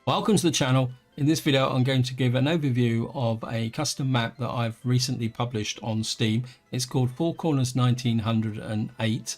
Welcome to the channel. In this video I'm going to give an overview of a custom map that I've recently published on Steam. It's called Four Corners 1908,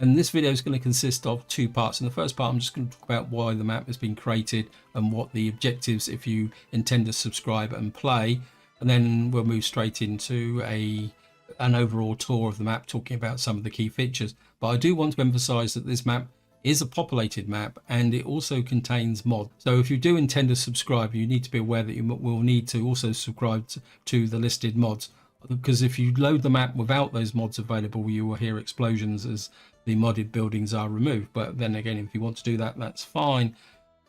and this video is going to consist of two parts. In the first part I'm just going to talk about why the map has been created and what the objectives if you intend to subscribe and play, and then we'll move straight into an overall tour of the map, talking about some of the key features. But I do want to emphasize that this map is a populated map and it also contains mods. So if you do intend to subscribe, you need to be aware that you will need to also subscribe to the listed mods, because if you load the map without those mods available, you will hear explosions as the modded buildings are removed. But then again, if you want to do that, that's fine.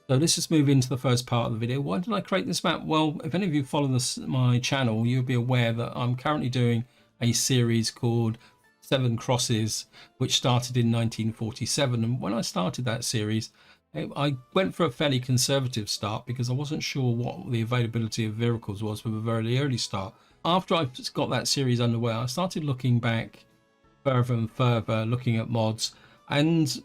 So let's just move into the first part of the video. Why did I create this map? Well, if any of you follow my channel, you'll be aware that I'm currently doing a series called Seven Crosses, which started in 1947. And when I started that series, I went for a fairly conservative start because I wasn't sure what the availability of vehicles was with a very early start. After I got that series underway, I started looking back further and further, looking at mods, and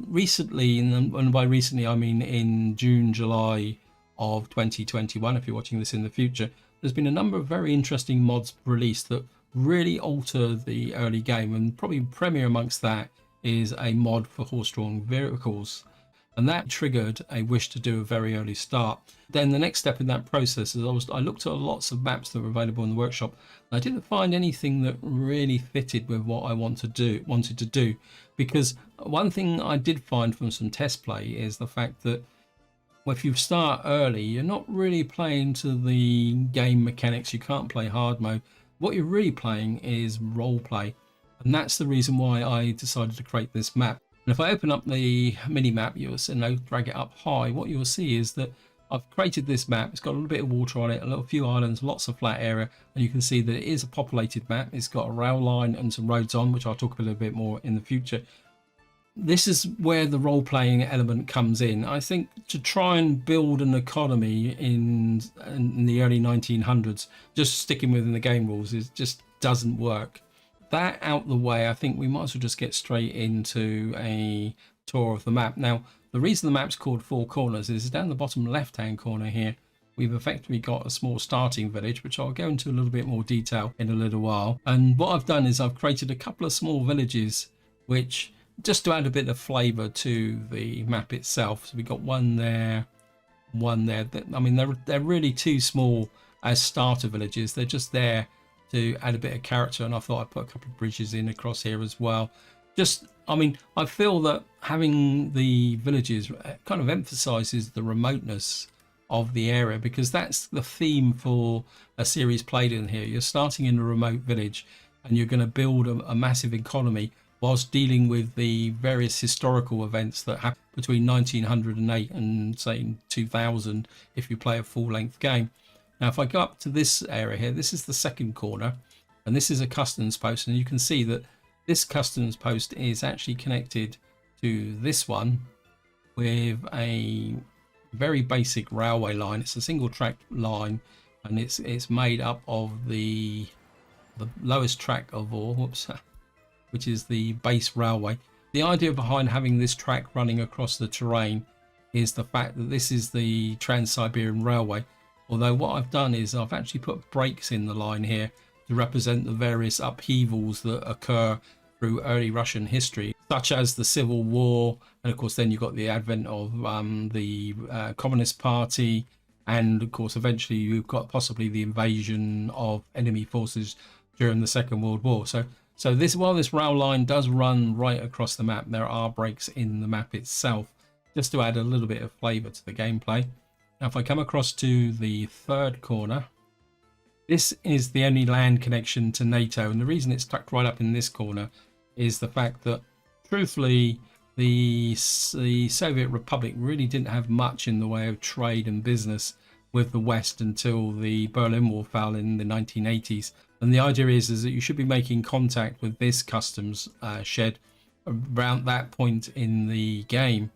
recently, and by recently I mean in July of 2021, if you're watching this in the future, there's been a number of very interesting mods released that really alter the early game, and probably premier amongst that is a mod for horse-drawn vehicles, and that triggered a wish to do a very early start. Then the next step in that process is I looked at lots of maps that were available in the workshop, and I didn't find anything that really fitted with what I wanted to do, because one thing I did find from some test play is the fact that if you start early, you're not really playing to the game mechanics. You can't play hard mode. What you're really playing is role play, and that's the reason why I decided to create this map. And if I open up the mini map, you'll see, drag it up high, what you'll see is that I've created this map. It's got a little bit of water on it, a few islands, lots of flat area, and you can see that it is a populated map. It's got a rail line and some roads on, which I'll talk a little bit more in the future. This is where the role-playing element comes in. I think to try and build an economy in the early 1900s, just sticking within the game rules, just doesn't work. That out the way, I think we might as well just get straight into a tour of the map. Now, the reason the map's called Four Corners is down the bottom left-hand corner here, we've effectively got a small starting village, which I'll go into a little bit more detail in a little while. And what I've done is I've created a couple of small villages, which just to add a bit of flavor to the map itself. So we got one there, one there. I mean, they're really too small as starter villages. They're just there to add a bit of character, and I thought I'd put a couple of bridges in across here as well. I mean, I feel that having the villages kind of emphasizes the remoteness of the area, because that's the theme for a series played in here. You're starting in a remote village and you're going to build a massive economy whilst dealing with the various historical events that happened between 1908 and say 2000 if you play a full-length game. Now if I go up to this area here, this is the second corner, and this is a customs post, and you can see that this customs post is actually connected to this one with a very basic railway line. It's a single track line, and it's made up of the lowest track of all, which is the base railway. The idea behind having this track running across the terrain is the fact that this is the Trans-Siberian Railway. Although what I've done is I've actually put breaks in the line here to represent the various upheavals that occur through early Russian history, such as the Civil War, and of course then you've got the advent of the Communist Party, and of course eventually you've got possibly the invasion of enemy forces during the Second World War. So while this rail line does run right across the map, there are breaks in the map itself, just to add a little bit of flavour to the gameplay. Now if I come across to the third corner, this is the only land connection to NATO, and the reason it's tucked right up in this corner is the fact that truthfully the Soviet Republic really didn't have much in the way of trade and business with the West until the Berlin Wall fell in the 1980s. And the idea is that you should be making contact with this customs shed around that point in the game.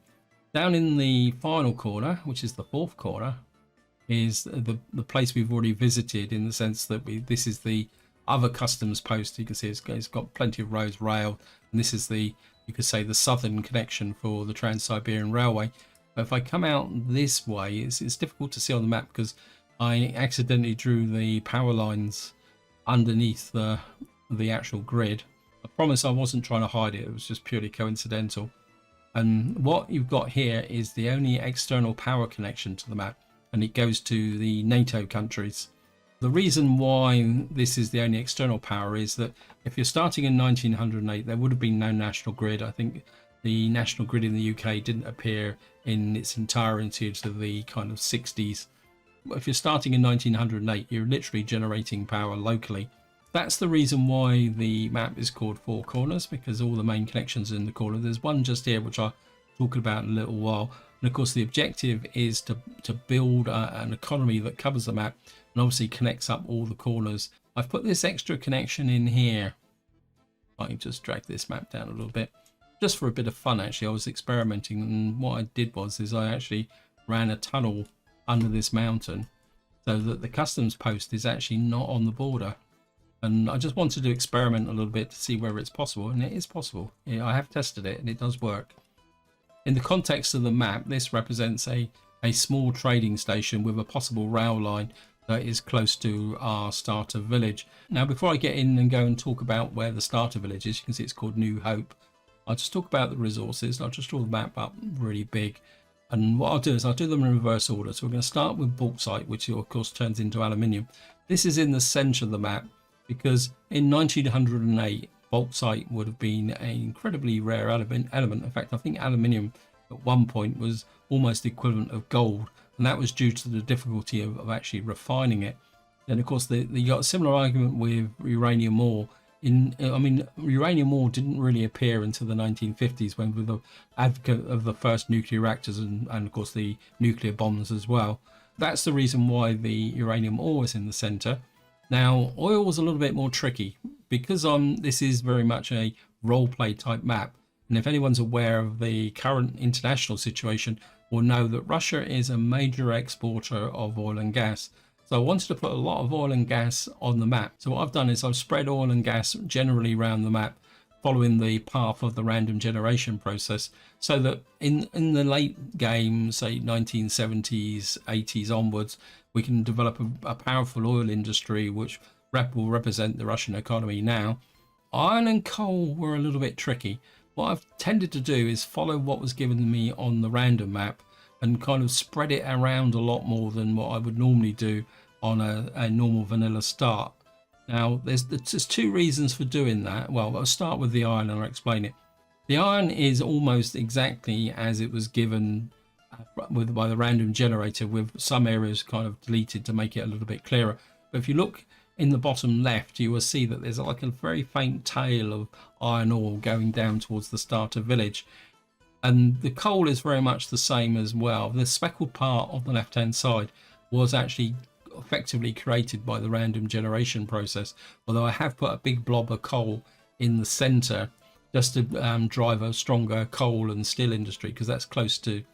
Down in the final corner, which is the fourth corner, is the place we've already visited, in the sense that this is the other customs post. You can see it's got plenty of roads, rail, and this is you could say the southern connection for the Trans-Siberian Railway. But if I come out this way, it's difficult to see on the map because I accidentally drew the power lines underneath the actual grid. I promise I wasn't trying to hide it, it was just purely coincidental. And what you've got here is the only external power connection to the map, and it goes to the NATO countries. The reason why this is the only external power is that if you're starting in 1908, there would have been no national grid. I think the national grid in the UK didn't appear in its entirety until the kind of 60s. If you're starting in 1908, you're literally generating power locally. That's the reason why the map is called Four Corners, because all the main connections are in the corner. There's one just here which I'll talk about in a little while, and of course the objective is to build an economy that covers the map and obviously connects up all the corners. I've put this extra connection in here. I can just drag this map down a little bit just for a bit of fun. Actually, I was experimenting, and what I did was I actually ran a tunnel under this mountain so that the customs post is actually not on the border. And I just wanted to experiment a little bit to see whether it's possible, and it is possible. I have tested it and it does work. In the context of the map, this represents a small trading station with a possible rail line that is close to our starter village. Now, before I get in and go and talk about where the starter village is, you can see it's called New Hope. I'll just talk about the resources. I'll just draw the map up really big. And what I'll do is I'll do them in reverse order. So we're going to start with bauxite, which of course turns into aluminium. This is in the center of the map because in 1908, bauxite would have been an incredibly rare element. In fact, I think aluminium at one point was almost the equivalent of gold, and that was due to the difficulty of actually refining it. Then of course you got a similar argument with uranium ore. Uranium ore didn't really appear until the 1950s, when with the advocate of the first nuclear reactors and of course the nuclear bombs as well. That's the reason why the uranium ore is in the center. Now, oil was a little bit more tricky because this is very much a role play type map. And if anyone's aware of the current international situation, will know that Russia is a major exporter of oil and gas. So I wanted to put a lot of oil and gas on the map. So what I've done is I've spread oil and gas generally around the map, following the path of the random generation process, so that in the late game, say 1970s, 80s onwards, we can develop a powerful oil industry which will represent the Russian economy now. Iron and coal were a little bit tricky. What I've tended to do is follow what was given to me on the random map and kind of spread it around a lot more than what I would normally do on a normal vanilla start. Now, there's two reasons for doing that. Well, I'll start with the iron and I'll explain it. The iron is almost exactly as it was given by the random generator, with some areas kind of deleted to make it a little bit clearer. But if you look in the bottom left, you will see that there's like a very faint tail of iron ore going down towards the starter village. And the coal is very much the same as well. The speckled part of the left hand side was actually effectively created by the random generation process, although I have put a big blob of coal in the center just to drive a stronger coal and steel industry, because that's close to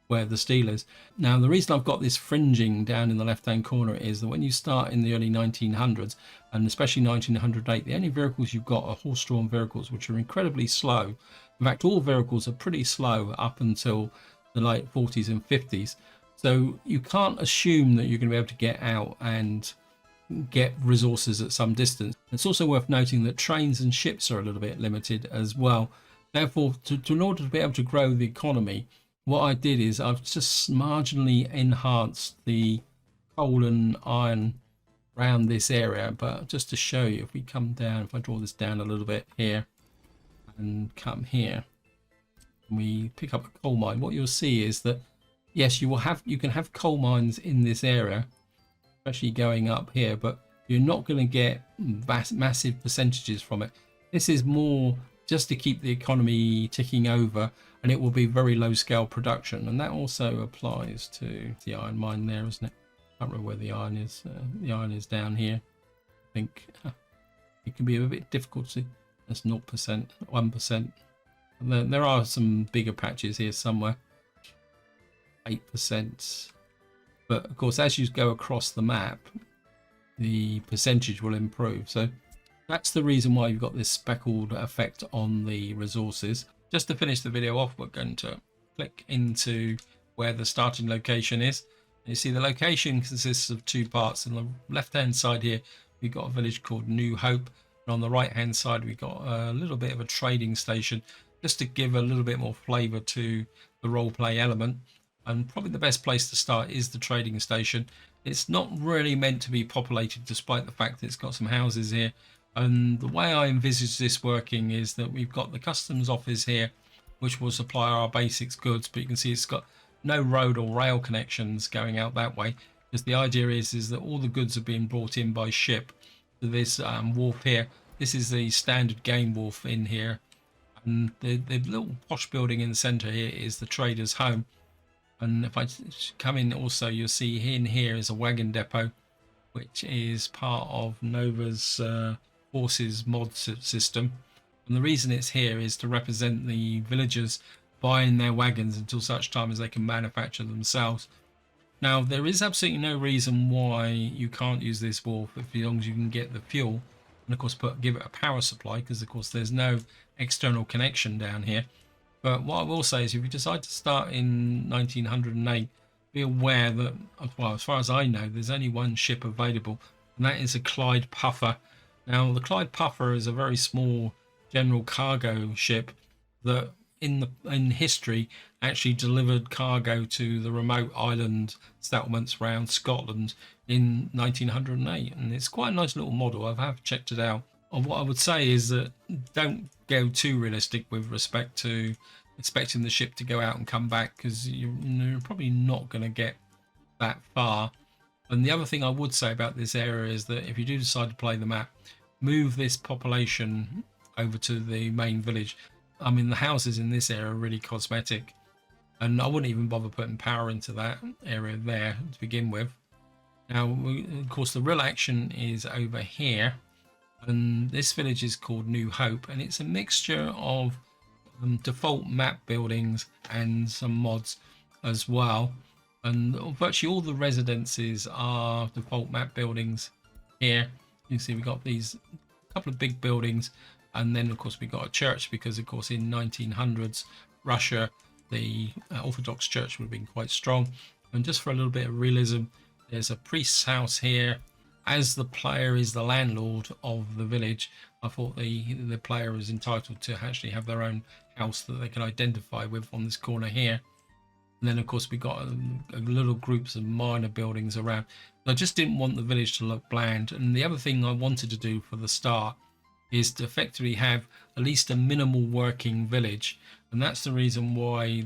where the steel is. Now, the reason I've got this fringing down in the left hand corner is that when you start in the early 1900s, and especially 1908, the only vehicles you've got are horse-drawn vehicles, which are incredibly slow. In fact, all vehicles are pretty slow up until the late 40s and 50s. So you can't assume that you're going to be able to get out and get resources at some distance. It's also worth noting that trains and ships are a little bit limited as well. Therefore, in order to be able to grow the economy, what I did is I've just marginally enhanced the coal and iron around this area. But just to show you, if we come down, if I draw this down a little bit here and come here, and we pick up a coal mine, what you'll see is that yes, you can have coal mines in this area, especially going up here, but you're not going to get massive percentages from it. This is more just to keep the economy ticking over, and it will be very low scale production. And that also applies to the iron mine there, isn't it? I can't remember where the iron is. The iron is down here. I think it can be a bit difficult to. That's 0%, 1%. And there are some bigger patches here somewhere. 8%. But of course, as you go across the map, the percentage will improve. So that's the reason why you've got this speckled effect on the resources. Just to finish the video off, we're going to click into where the starting location is. You see the location consists of two parts. On the left hand side here we've got a village called New Hope, and on the right hand side we've got a little bit of a trading station, just to give a little bit more flavor to the role play element. And probably the best place to start is the trading station. It's not really meant to be populated, despite the fact that it's got some houses here. And the way I envisage this working is that we've got the customs office here, which will supply our basics goods, but you can see it's got no road or rail connections going out that way, because the idea is that all the goods are being brought in by ship to this wharf here. This is the standard game wharf in here, and the little posh building in the center here is the trader's home. And if I come in also, you'll see in here is a wagon depot, which is part of Nova's horses mod system. And the reason it's here is to represent the villagers buying their wagons until such time as they can manufacture themselves. Now, there is absolutely no reason why you can't use this wharf as long as you can get the fuel, and of course give it a power supply, because of course there's no external connection down here. But what I will say is, if you decide to start in 1908, be aware that, well, as far as I know, there's only one ship available, and that is a Clyde Puffer. Now, the Clyde Puffer is a very small general cargo ship that in history actually delivered cargo to the remote island settlements around Scotland in 1908, and it's quite a nice little model. I have checked it out. And what I would say is that don't go too realistic with respect to expecting the ship to go out and come back, because you're probably not going to get that far. And the other thing I would say about this area is that if you do decide to play the map, move this population over to the main village. I mean, the houses in this area are really cosmetic, and I wouldn't even bother putting power into that area there to begin with. Now, of course, the real action is over here, and this village is called New Hope, and it's a mixture of default map buildings and some mods as well. And virtually all the residences are default map buildings here. You see we've got these couple of big buildings, and then of course we got a church, because of course in 1900s Russia the Orthodox Church would have been quite strong. And just for a little bit of realism, there's a priest's house here. As the player is the landlord of the village, I thought the player is entitled to actually have their own house that they can identify with on this corner here. And then of course we got a little groups of minor buildings around. I just didn't want the village to look bland. And the other thing I wanted to do for the start is to effectively have at least a minimal working village. And that's the reason why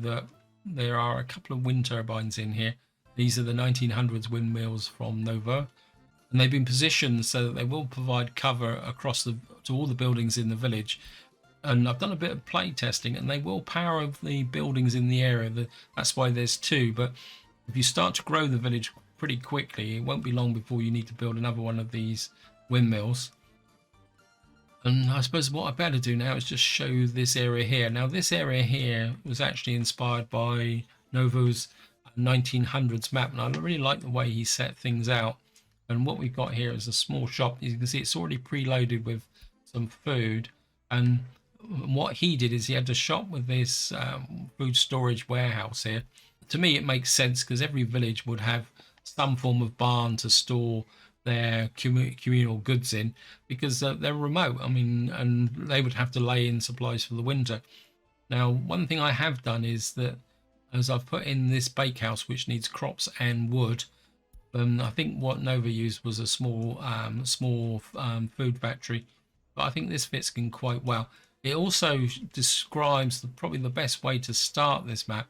there are a couple of wind turbines in here. These are the 1900s windmills from Novu, and they've been positioned so that they will provide cover across to all the buildings in the village. And I've done a bit of play testing, and they will power the buildings in the area. That's why there's two. But if you start to grow the village pretty quickly, it won't be long before you need to build another one of these windmills. And I suppose what I better do now is just show this area here. Now, this area here was actually inspired by Novu's 1900s map, and I really like the way he set things out. And what we've got here is a small shop. You can see it's already preloaded with some food. And what he did is he had a shop with this food storage warehouse here. To me, it makes sense, because every village would have some form of barn to store their communal goods in, because they're remote. I mean, and they would have to lay in supplies for the winter. Now, one thing I have done is that, as I've put in this bakehouse, which needs crops and wood, I think what Novu used was a small food factory, but I think this fits in quite well. It also describes probably the best way to start this map,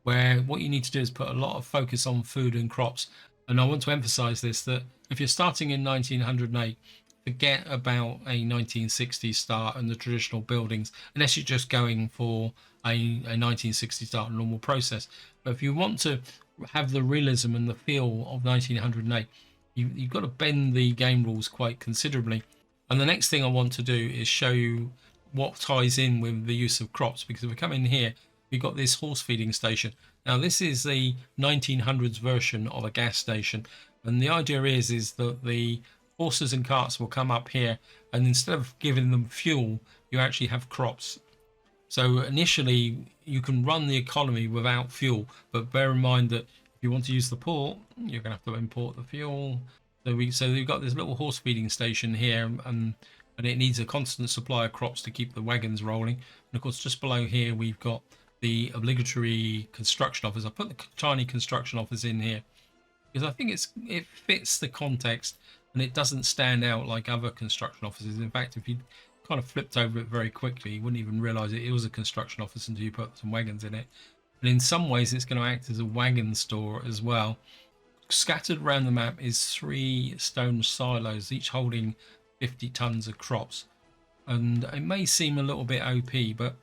where what you need to do is put a lot of focus on food and crops. And I want to emphasize this, that if you're starting in 1908, forget about a 1960s start and the traditional buildings, unless you're just going for a 1960s start normal process. But if you want to have the realism and the feel of 1908, you've got to bend the game rules quite considerably. And the next thing I want to do is show you what ties in with the use of crops, because if we come in here, we've got this horse feeding station. Now, this is the 1900s version of a gas station, and the idea is that the horses and carts will come up here, and instead of giving them fuel, you actually have crops. So initially you can run the economy without fuel, but bear in mind that if you want to use the port, you're going to have to import the fuel. So we've got this little horse feeding station here, and it needs a constant supply of crops to keep the wagons rolling. And of course, just below here we've got the obligatory construction office. I put the tiny construction office in here because I think it fits the context and it doesn't stand out like other construction offices. In fact, if you kind of flipped over it very quickly, you wouldn't even realize it was a construction office until you put some wagons in it. And in some ways, it's going to act as a wagon store as well. Scattered around the map is 3 stone silos, each holding 50 tons of crops. And it may seem a little bit OP, but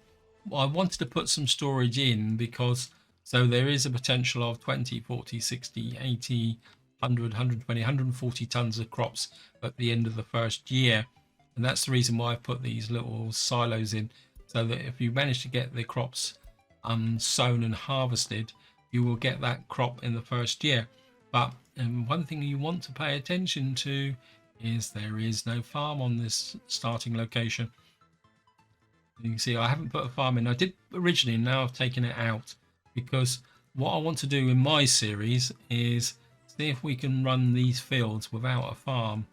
I wanted to put some storage in because so there is a potential of 20, 40, 60, 80, 100, 120, 140 tons of crops at the end of the first year. And that's the reason why I've put these little silos in, so that if you manage to get the crops sown and harvested, you will get that crop in the first year. But one thing you want to pay attention to is there is no farm on this starting location. You can see I haven't put a farm in. I did originally, now I've taken it out because what I want to do in my series is see if we can run these fields without a farm,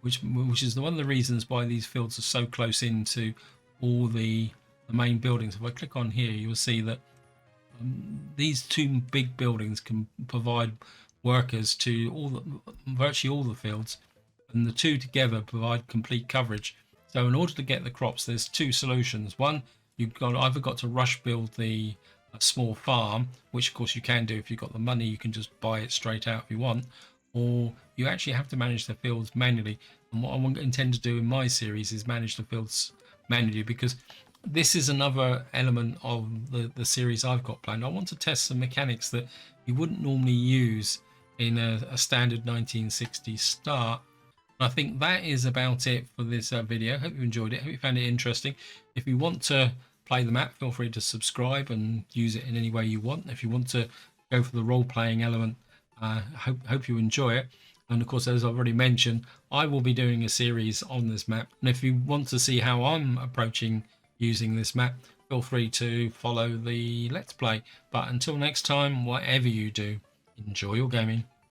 which is one of the reasons why these fields are so close into all the main buildings. If I click on here, you'll see that these 2 big buildings can provide workers to virtually all the fields, and the 2 together provide complete coverage. So in order to get the crops, there's 2 solutions. One, you've either got to rush build a small farm, which of course you can do if you've got the money. You can just buy it straight out if you want, or you actually have to manage the fields manually. And what I intend to do in my series is manage the fields manually, because this is another element of the series I've got planned. I want to test some mechanics that you wouldn't normally use in a standard 1960s start. I think that is about it for this video. Hope you enjoyed it. Hope you found it interesting. If you want to play the map, feel free to subscribe and use it in any way you want. If you want to go for the role-playing element, hope you enjoy it. And of course, as I've already mentioned, I will be doing a series on this map. And if you want to see how I'm approaching using this map, feel free to follow the Let's Play. But until next time, whatever you do, enjoy your gaming.